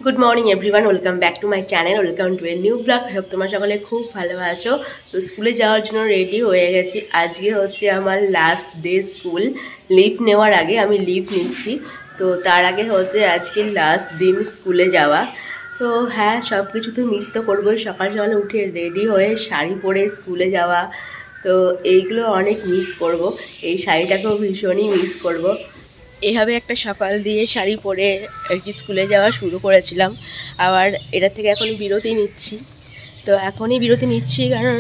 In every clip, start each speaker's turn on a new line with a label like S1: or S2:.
S1: Good morning everyone, welcome back to my channel, welcome to a new blog. Hope তোমরা সকলে খুব ভালো আছো। তো স্কুলে যাওয়ার জন্য রেডি হয়ে গেছি। আজকে হচ্ছে আমার লাস্ট ডে স্কুল। লিভ নেওয়ার আগে আমি লিভ নিচ্ছি, তো তার আগে হচ্ছে আজকে লাস্ট দিন স্কুলে যাওয়া। তো হ্যাঁ, সব কিছু তো মিস তো করবোই। সকাল সকালে উঠে রেডি হয়ে শাড়ি পরে স্কুলে যাওয়া, তো এইগুলো অনেক মিস করব। এই শাড়িটাকেও ভীষণই মিস করব। এইভাবে একটা সকাল দিয়ে শাড়ি পরে আর কি স্কুলে যাওয়া শুরু করেছিলাম। আবার এটা থেকে এখন বিরতি নিচ্ছি। তো এখনই বিরতি নিচ্ছি কারণ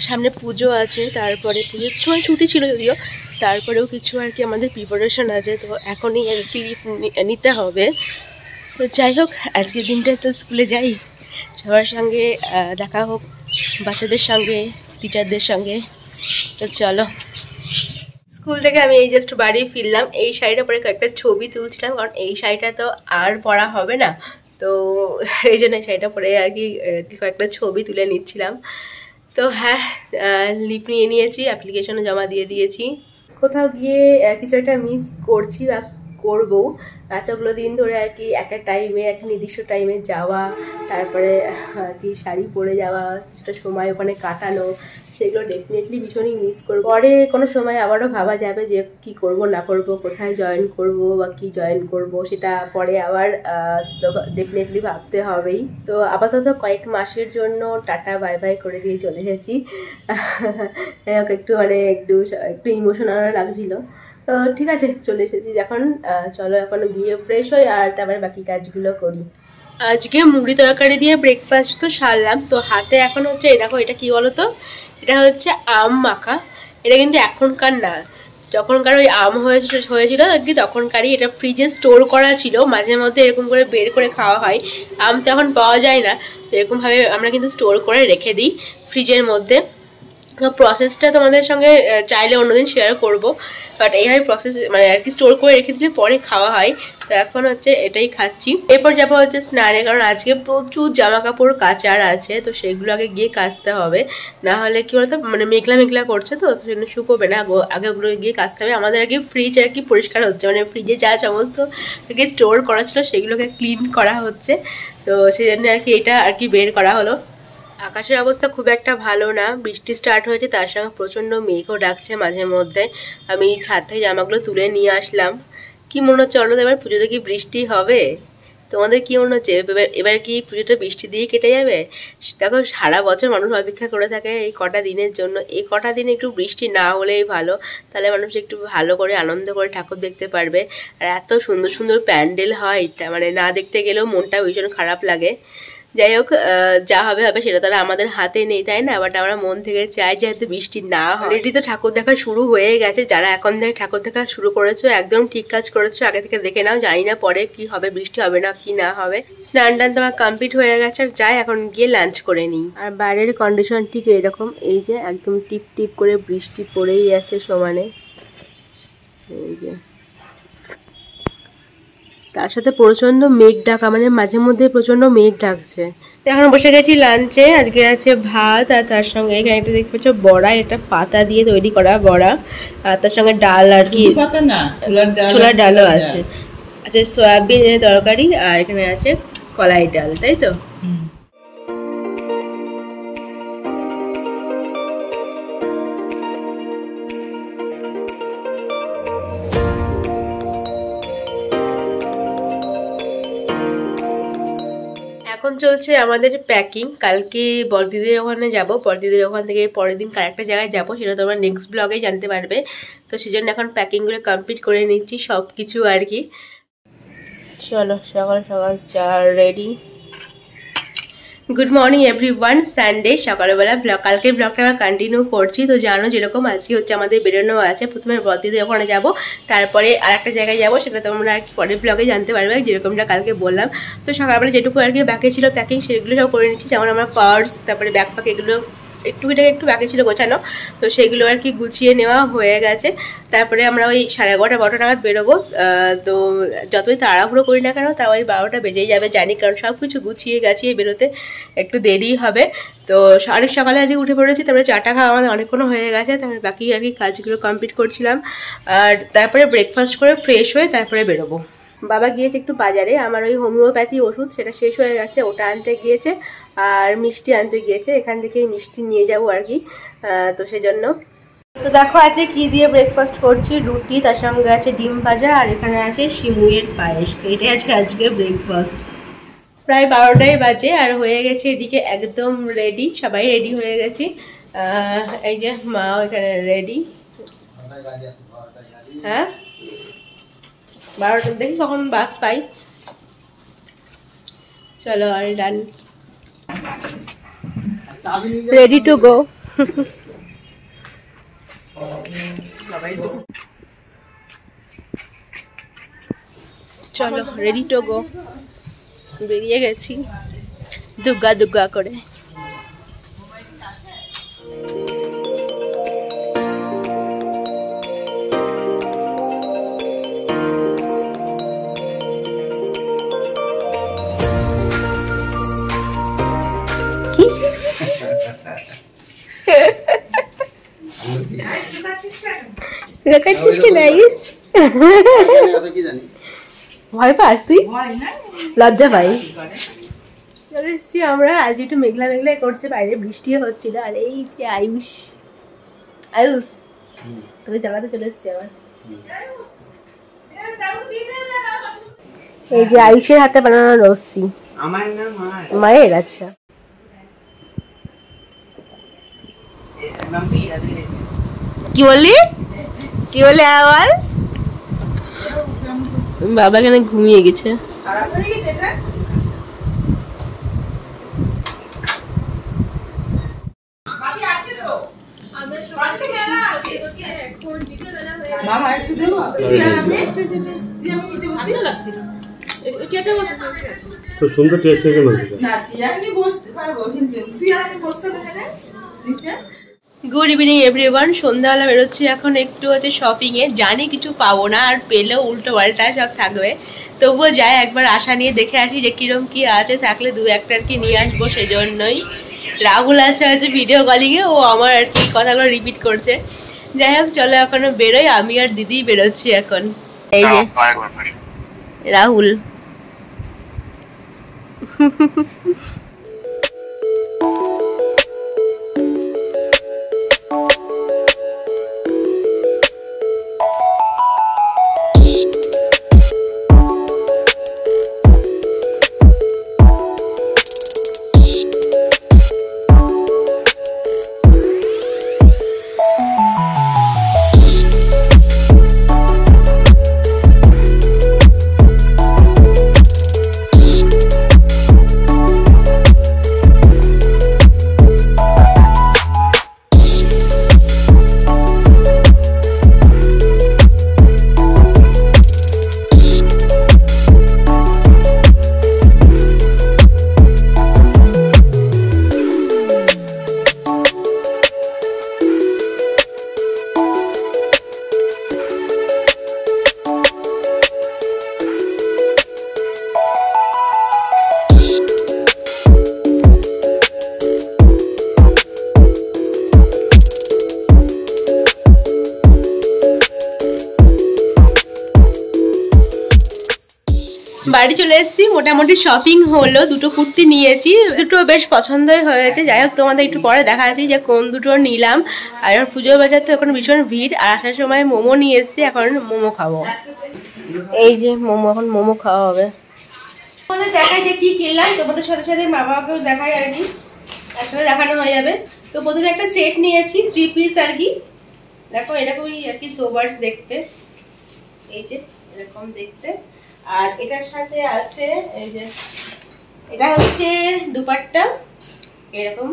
S1: সামনে পুজো আছে, তারপরে পুজোর সময় ছুটি ছিল যদিও, তারপরেও কিছু আর কি আমাদের প্রিপারেশন আছে, তো এখনই আর কি লিভ নিতে হবে। তো যাই হোক, আজকের দিনটা তো স্কুলে যাই, সবার সঙ্গে দেখা হোক, বাচ্চাদের সঙ্গে, টিচারদের সঙ্গে। তো চলো। স্কুল থেকে আমি এই জাস্ট বাড়ি ফিরলাম। এই শাড়িটা পরে কয়েকটা ছবি তুলছিলাম, কারণ এই শাড়িটা তো আর পরা হবে না, তো এই জন্য এই শাড়িটা পরে আর কি কয়েকটা ছবি তুলে নিচ্ছিলাম। তো হ্যাঁ, লিভ নিয়ে নিয়েছি, অ্যাপ্লিকেশনও জমা দিয়ে দিয়েছি। কোথাও গিয়ে কিছু একটা মিস করছি বা করবো। এতগুলো দিন ধরে আর কি একটা টাইমে, একটা নির্দিষ্ট টাইমে যাওয়া, তারপরে আর কি শাড়ি পরে যাওয়া, সেটা সময় ওখানে কাটানো, সেগুলো ডেফিনেটলি ভীষণই মিস করবো। পরে কোনো সময় আবারও ভাবা যাবে যে কি করব না করব, কোথায় জয়েন করব বা কি জয়েন করব, সেটা পরে আবার ডেফিনেটলি ভাবতে হবেই। তো আপাতত কয়েক মাসের জন্য টাটা বাই বাই করে দিয়ে চলে এসেছি। একটু একটু ইমোশনাল লাগছিল। তো ঠিক আছে, চলে এসেছি যখন, চলো এখন গিয়ে ফ্রেশ হই আর তারপরে বাকি কাজগুলো করি। আজকে মুড়ি তরকারি দিয়ে ব্রেকফাস্ট তো সারলাম। তো হাতে এখন হচ্ছে এই দেখো, এটা কি বলো তো, এটা হচ্ছে আম মাখা। এটা কিন্তু এখনকার না, যখনকার ওই আম হয়েছিল আর কি তখনকারই। এটা ফ্রিজে স্টোর করা ছিল, মাঝে মধ্যে এরকম করে বের করে খাওয়া হয়। আম তো এখন পাওয়া যায় না, তো এরকমভাবে আমরা কিন্তু স্টোর করে রেখে দিই ফ্রিজের মধ্যে। তো প্রসেসটা তোমাদের সঙ্গে চাইলে অন্যদিন শেয়ার করবো, বাট এইভাবে প্রসেস মানে আর কি স্টোর করে রেখে দিলে পরে খাওয়া হয়। তো এখন হচ্ছে এটাই খাচ্ছি। এরপর যাবো হচ্ছে স্নানে, কারণ আজকে প্রচুর জামা কাপড় কাচার আছে, তো সেগুলো আগে গিয়ে কাচতে হবে। না হলে কি বলতো, মানে মেঘলা মেঘলা করছে, তো সেজন্য শুকোবে না, আগে ওগুলো গিয়ে কাচতে হবে। আমাদের আর কি ফ্রিজ আর কি পরিষ্কার হচ্ছে, মানে ফ্রিজে যা সমস্ত আর কি স্টোর করা ছিল সেগুলোকে ক্লিন করা হচ্ছে। তো সেই জন্য আর কি এটা আর কি বের করা হলো। আকাশের অবস্থা খুব একটা ভালো না, বৃষ্টি স্টার্ট হয়েছে, তার সঙ্গে প্রচণ্ড মেঘও ডাকছে মাঝে মধ্যে। আমি ছাদ থেকে জামাগুলো তুলে নিয়ে আসলাম। কি মনে হচ্ছে অন্য এবার পুজোতে কি বৃষ্টি হবে? তোমাদের কি মনে হচ্ছে এবার কি পুজোটা বৃষ্টি দিয়ে কেটে যাবে? দেখো, সারা বছর মানুষ অপেক্ষা করে থাকে এই কটা দিনের জন্য। এই কটা দিন একটু বৃষ্টি না হলেই ভালো, তাহলে মানুষ একটু ভালো করে আনন্দ করে ঠাকুর দেখতে পারবে। আর এত সুন্দর সুন্দর প্যান্ডেল হয়, মানে না দেখতে গেলেও মনটা ভীষণ খারাপ লাগে। যাই হোক, যা হবে হবে, সেটা তারা আমাদের হাতে নেই, তাই না? বাট আমরা মন থেকে চাই যেহেতু বৃষ্টি না হয়। অলরেডি তো ঠাকুর দেখা শুরু হয়ে গেছে। যারা এখন থেকে ঠাকুর দেখা শুরু করেছো, একদম ঠিক কাজ করেছো, আগে থেকে দেখে নাও। জানি না পরে কি হবে, বৃষ্টি হবে না কি না হবে। স্নান টান তোমার কমপ্লিট হয়ে গেছে, আর যাই এখন গিয়ে লাঞ্চ করে নিই। আর বাইরের কন্ডিশন ঠিক এরকম, এই যে একদম টিপ টিপ করে বৃষ্টি পড়েই যাচ্ছে সমানে, এই যে। তার সাথে প্রচন্ড মেঘ ডাকা, মানে মাঝে মধ্যে প্রচন্ড মেঘ ডাকছে। এখন বসে গেছি লাঞ্চে। আজকে আছে ভাত, আর তার সঙ্গে এখানে একটা দেখতে পাচ্ছ বড়া, এটা পাতা দিয়ে তৈরি করা বড়া, আর তার সঙ্গে ডাল আর কি, ছোলার ডালও আছে। আচ্ছা, সয়াবিনের তরকারি, আর এখানে আছে কলাই ডাল, তাই তো? এখন চলছে আমাদের প্যাকিং। কালকে বড়দিদির ওখানে যাব, বড়দিদির ওখান থেকে পরের দিন আরেকটা জায়গায় যাব, সেটা তোমরা নেক্সট ব্লগে জানতে পারবে। তো সেজন্য এখন প্যাকিংগুলো কমপ্লিট করে নিচ্ছি সব কিছু আর কি। চলো, সকাল সকাল চা ready. Good morning everyone, Sunday সকালবেলা ব্লগ, কালকের ব্লগটা আমরা কন্টিনিউ করছি। তো জানো যেরকম আজকে হচ্ছে আমাদের বেরোনো আছে, প্রথমে বড়দিদির ওখানে যাব, তারপরে আর একটা জায়গায় যাব, সেটা তোমরা আর কি পরের ব্লগে জানতে পারবে, যেরকমটা কালকে বললাম। তো সকালবেলা যেটুকু আর কি বাকি ছিল প্যাকিং, সেগুলো সব করে নিচ্ছি। যেমন আমার পার্স, তারপরে ব্যাকপ্যাক, এগুলো একটু বাকি ছিল গোছানো, তো সেগুলো আর কি গুছিয়ে নেওয়া হয়ে গেছে। তারপরে আমরা ওই 11:30-12টা নাগাদ বেরোবো। তো যতই তাড়াহুড়ো করি না কেন, তাও ওই 12টা বেজেই যাবে জানি, কারণ সব কিছু গুছিয়ে গাছিয়ে বেরোতে একটু দেরি হবে। তো অনেক সকালে আজকে উঠে পড়েছি, তারপরে চাটা খাওয়া আমাদের অনেকক্ষণ হয়ে গেছে, তারপরে বাকি আর কি কাজগুলো কমপ্লিট করছিলাম। আর তারপরে ব্রেকফাস্ট করে ফ্রেশ হয়ে তারপরে বেরোবো। বাবা গিয়েছে একটু বাজারে, আমার ওই হোমিওপ্যাথি ওষুধ সেটা শেষ হয়ে গেছে, ওটা আনতে গিয়েছে, আর মিষ্টি আনতে গিয়েছে, এখান থেকে মিষ্টি নিয়ে যাবো আর কি। তো সেই জন্য তো দেখো আছে কি দিয়ে ব্রেকফাস্ট করছি, রুটি, তার সঙ্গে আছে ডিম ভাজা, আর এখানে আছে সিমুইয়ের পায়েস। তো এটাই আজকে ব্রেকফাস্ট। প্রায় 12টাই বাজে আর হয়ে গেছে এদিকে একদম রেডি, সবাই রেডি হয়ে গেছি। এই যে মাও এখানে রেডি। হ্যাঁ 12টা, দেখি কখন বাস পাই। চলো আর ডান, রেডি টু গো। চলো রেডি টু গো, বেরিয়ে গেছি দুগ্গা দুগ্গা করে। ভয় পাস তুই? লজ্জা পাই। চলে এসছি আমরা, আজ একটু মেঘলা মেঘলা করছে, বাইরে বৃষ্টিও হচ্ছিল। আর এই যে আয়ুষ, আয়ুষ তোকে জ্বালাতে চলে এসছি আবার। এই যে আয়ুষের হাতে বানানো লস্যি। আমার না মায়ের। আচ্ছা কি বললি? কি বলে আওয়াল? বাবা কেন ঘুমিয়ে গেছে?
S2: তো সুন্দর টেস্ট থেকে বলছিস
S1: না চিয়া আমি বসতে পারবো, কিন্তু তুই আর আমি বসতে হবে না নিচে। Good evening everyone. সন্ধ্যাবেলা বেরোচ্ছি এখন একটু হচ্ছে শপিংয়ে। জানি কিছু পাবো না, আর পেলেও উল্টো পাল্টা সব থাকবে, তবুও যাই একবার আশা নিয়ে দেখে আসি যে কিরম কি আছে, থাকলে দু একটার কি নিয়ে আসবো। সেজন্যই রাহুল আছে হচ্ছে ভিডিও কলিংয়ে, ও আমার আর কি কথাগুলো রিপিট করছে। যাই হোক চলো এখনো বেরোই, আমি আর দিদি বেরোচ্ছি এখন। এই যে রাহুল। বাড়ি চলে এসেছি, মোটামুটি শপিং হলো, দুটো কুর্তি নিয়েছি, দুটো বেশ পছন্দই হয়েছে। যাই হোক তোমাদের একটু পরে দেখাচ্ছি যে কোন দুটো নিলাম। আর পুজোর বাজার তো এখন ভীষণ ভিড়, আর আসার সময় মোমো নিয়ে এসেছি, এখন মোমো খাবো। এই যে মোমো, এখন মোমো খাওয়া হবে। তোমাদের দেখাই যে কি কিনলাম, তোমাদের সাথে সাথে মা বাবাকেও দেখাই আর কি, একসাথে দেখানো হয়ে যাবে। তো প্রথমে একটা সেট নিয়েছি 3 পিস আর কি, দেখো এরকমই আর কি সোবার্স দেখতে, এই যে এরকম দেখতে। আর এটার সাথে আছে এই যে, এটা হচ্ছে দুপাট্টা এরকম,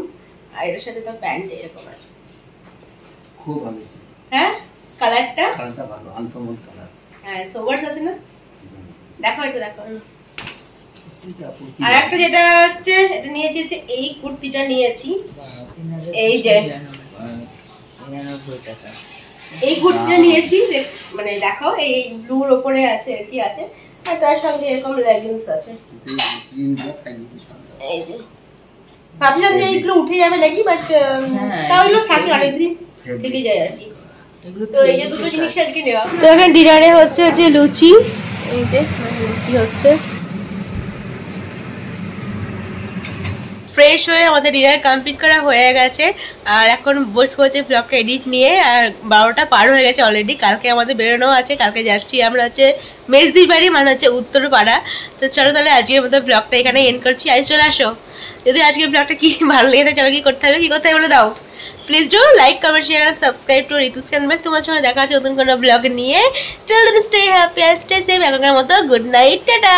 S1: আর এটার সাথে তো প্যান্ট এরকম আছে।
S3: খুব ভালো আছে।
S1: হ্যাঁ কালারটা
S3: ভালো, আনকমন কালার।
S1: হ্যাঁ সোবার্স আছে না, দেখো এটা দেখো। আর একটা যেটা হচ্ছে এটা নিয়েছি হচ্ছে এই কুর্তিটা নিয়েছি, এই যে এই কুর্তিটা নিয়েছি, মানে দেখো এই ব্লুর উপরে আছে আর কি আছে, আর তার সঙ্গে এরকম লেগিংস আছে। এই যে ভাবলাম যে এইগুলো উঠে যাবে নাকি, বাট তাহলে থাকে অনেকদিন থেকে যায় আর কি। তো এই যে দুটো জিনিস আজকে নেওয়া। তো এখানে ডিনারে হচ্ছে লুচি, এই যে লুচি হচ্ছে। ফ্রেশ হয়ে আমাদের ডিনার কমপ্লিট করা হয়ে গেছে আর এখন বসবো হচ্ছে ব্লগটা এডিট নিয়ে। আর 12টা পার হয়ে গেছে অলরেডি। কালকে আমাদের বেরোনো আছে, কালকে যাচ্ছি আমরা হচ্ছে মেজদির বাড়ি, মানে হচ্ছে উত্তরপাড়া। তো চলো তাহলে আজকের মতো ব্লগটা এখানে এন্ড করছি। আজ চলে আসো, যদি আজকের ব্লগটা কি ভালো লেগে থাকে কি করতে হবে বলে দাও। Please do like, comment, share and subscribe to Ritu's canvas. তোমার সঙ্গে দেখা হচ্ছে নতুন কোনো ব্লগ নিয়ে। Till then stay happy and stay safe. এখনকার মতো গুড নাইট, টাটা।